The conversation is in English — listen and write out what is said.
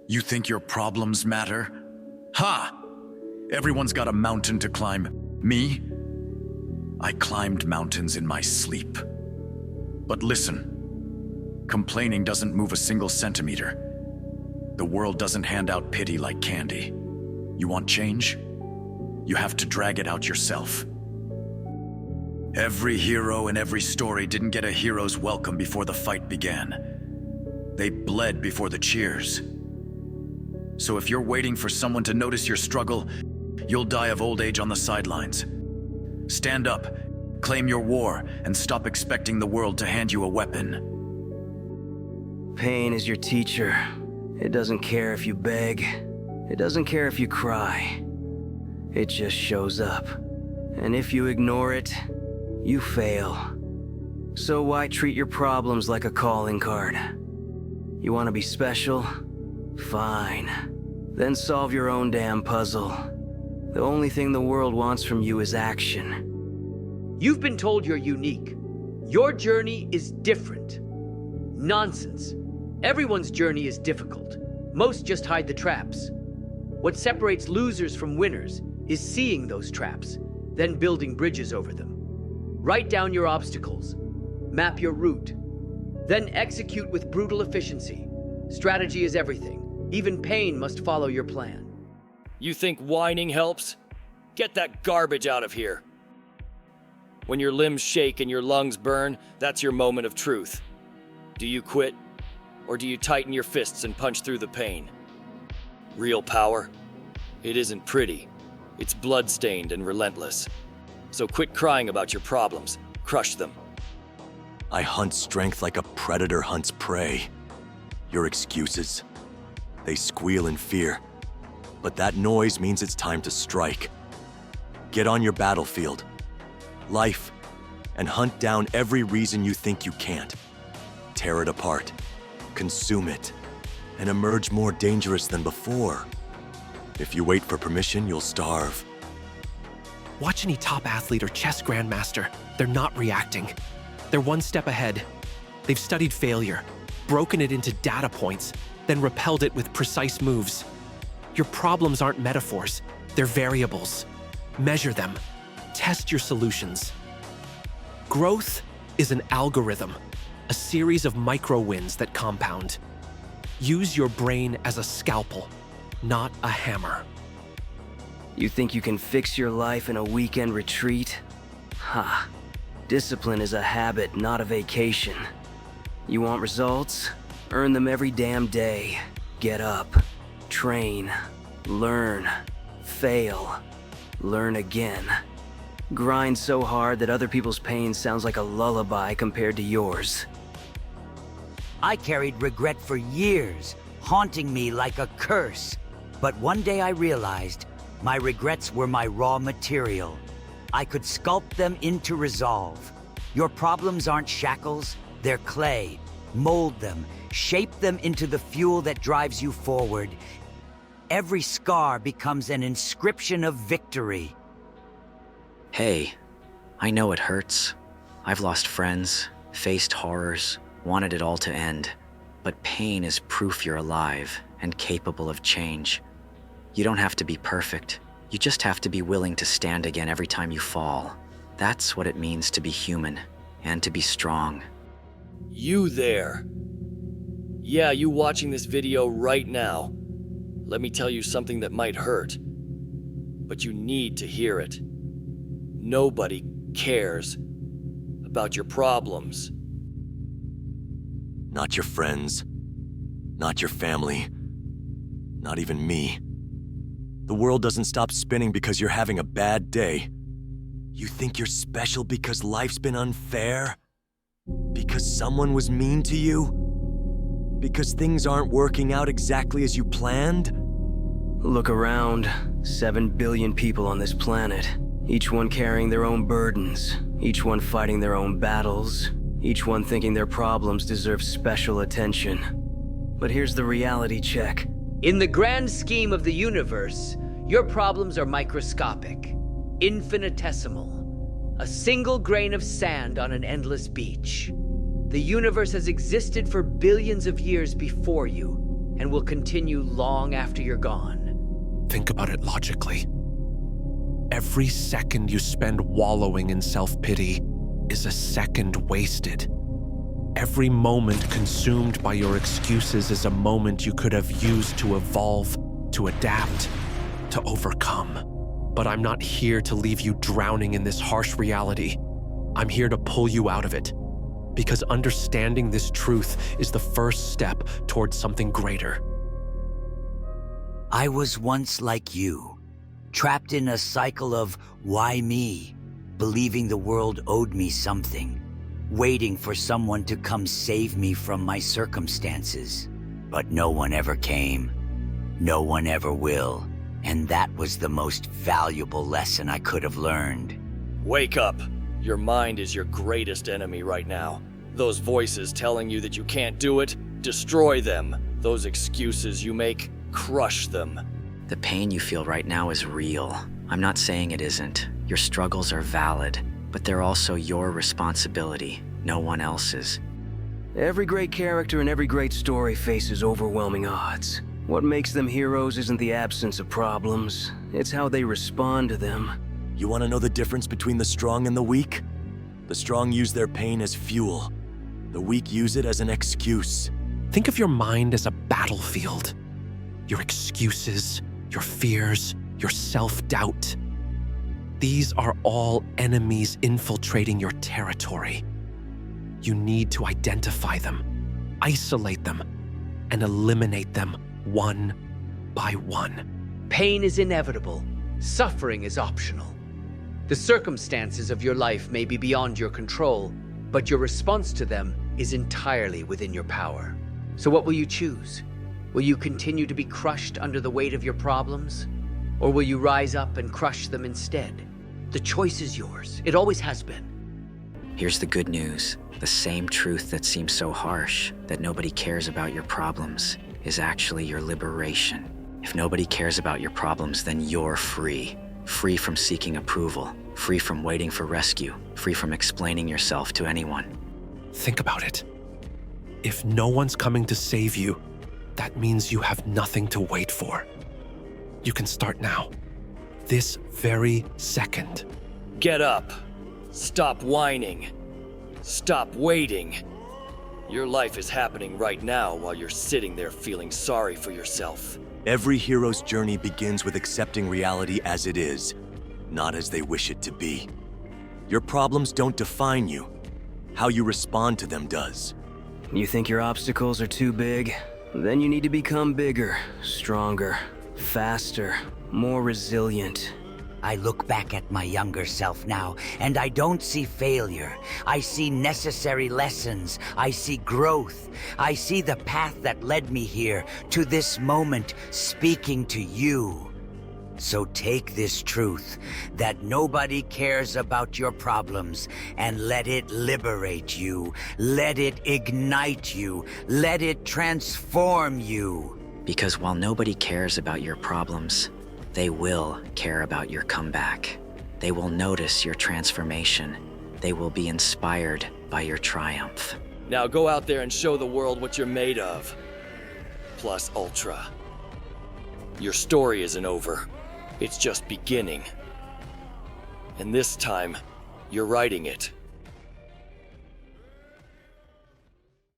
You think your problems matter? Ha! Everyone's got a mountain to climb. Me? I climbed mountains in my sleep. But listen, complaining doesn't move a single centimeter. The world doesn't hand out pity like candy. You want change? You have to drag it out yourself. Every hero in every story didn't get a hero's welcome before the fight began. They bled before the cheers. So if you're waiting for someone to notice your struggle, you'll die of old age on the sidelines. Stand up, claim your war, and stop expecting the world to hand you a weapon. Pain is your teacher. It doesn't care if you beg. It doesn't care if you cry. It just shows up. And if you ignore it, you fail. So why treat your problems like a calling card? You want to be special? Fine. Then solve your own damn puzzle. The only thing the world wants from you is action. You've been told you're unique. Your journey is different. Nonsense. Everyone's journey is difficult. Most just hide the traps. What separates losers from winners is seeing those traps, then building bridges over them. Write down your obstacles. Map your route. Then execute with brutal efficiency. Strategy is everything. Even pain must follow your plan. You think whining helps? Get that garbage out of here. When your limbs shake and your lungs burn, that's your moment of truth. Do you quit? Or do you tighten your fists and punch through the pain? Real power? It isn't pretty. It's blood-stained and relentless. So quit crying about your problems. Crush them. I hunt strength like a predator hunts prey. Your excuses, they squeal in fear. But that noise means it's time to strike. Get on your battlefield, life, and hunt down every reason you think you can't. Tear it apart, consume it, and emerge more dangerous than before. If you wait for permission, you'll starve. Watch any top athlete or chess grandmaster. They're not reacting. They're one step ahead. They've studied failure, broken it into data points, then repelled it with precise moves. Your problems aren't metaphors, they're variables. Measure them. Test your solutions. Growth is an algorithm, a series of micro wins that compound. Use your brain as a scalpel, not a hammer. You think you can fix your life in a weekend retreat? Ha! Discipline is a habit, not a vacation. You want results? Earn them every damn day. Get up, train, learn, fail, learn again. Grind so hard that other people's pain sounds like a lullaby compared to yours. I carried regret for years, haunting me like a curse. But one day I realized my regrets were my raw material. I could sculpt them into resolve. Your problems aren't shackles, they're clay. Mold them, shape them into the fuel that drives you forward. Every scar becomes an inscription of victory. Hey, I know it hurts. I've lost friends, faced horrors, wanted it all to end. But pain is proof you're alive and capable of change. You don't have to be perfect. You just have to be willing to stand again every time you fall. That's what it means to be human and to be strong. You there. Yeah, you watching this video right now. Let me tell you something that might hurt, but you need to hear it. Nobody cares about your problems. Not your friends, not your family, not even me. The world doesn't stop spinning because you're having a bad day. You think you're special because life's been unfair? Because someone was mean to you? Because things aren't working out exactly as you planned? Look around. 7 billion people on this planet. Each one carrying their own burdens. Each one fighting their own battles. Each one thinking their problems deserve special attention. But here's the reality check. In the grand scheme of the universe, your problems are microscopic, infinitesimal, a single grain of sand on an endless beach. The universe has existed for billions of years before you, and will continue long after you're gone. Think about it logically. Every second you spend wallowing in self-pity is a second wasted. Every moment consumed by your excuses is a moment you could have used to evolve, to adapt, to overcome. But I'm not here to leave you drowning in this harsh reality. I'm here to pull you out of it. Because understanding this truth is the first step towards something greater. I was once like you, trapped in a cycle of why me, believing the world owed me something, waiting for someone to come save me from my circumstances. But no one ever came. No one ever will. And that was the most valuable lesson I could have learned. Wake up. Your mind is your greatest enemy right now. Those voices telling you that you can't do it, destroy them. Those excuses you make, crush them. The pain you feel right now is real. I'm not saying it isn't. Your struggles are valid, but they're also your responsibility, no one else's. Every great character and every great story faces overwhelming odds. What makes them heroes isn't the absence of problems, it's how they respond to them. You want to know the difference between the strong and the weak? The strong use their pain as fuel. The weak use it as an excuse. Think of your mind as a battlefield. Your excuses, your fears, your self-doubt. These are all enemies infiltrating your territory. You need to identify them, isolate them, and eliminate them one by one. Pain is inevitable. Suffering is optional. The circumstances of your life may be beyond your control, but your response to them is entirely within your power. So what will you choose? Will you continue to be crushed under the weight of your problems? Or will you rise up and crush them instead? The choice is yours. It always has been. Here's the good news. The same truth that seems so harsh, that nobody cares about your problems, is actually your liberation. If nobody cares about your problems, then you're free. Free from seeking approval, free from waiting for rescue, free from explaining yourself to anyone. Think about it. If no one's coming to save you, that means you have nothing to wait for. You can start now. This very second. Get up. Stop whining. Stop waiting. Your life is happening right now while you're sitting there feeling sorry for yourself. Every hero's journey begins with accepting reality as it is, not as they wish it to be. Your problems don't define you. How you respond to them does. You think your obstacles are too big? Then you need to become bigger, stronger, faster, more resilient. I look back at my younger self now, and I don't see failure. I see necessary lessons. I see growth. I see the path that led me here, to this moment, speaking to you. So take this truth, that nobody cares about your problems, and let it liberate you. Let it ignite you. Let it transform you. Because while nobody cares about your problems, they will care about your comeback. They will notice your transformation. They will be inspired by your triumph. Now go out there and show the world what you're made of. Plus Ultra. Your story isn't over. It's just beginning. And this time, you're writing it.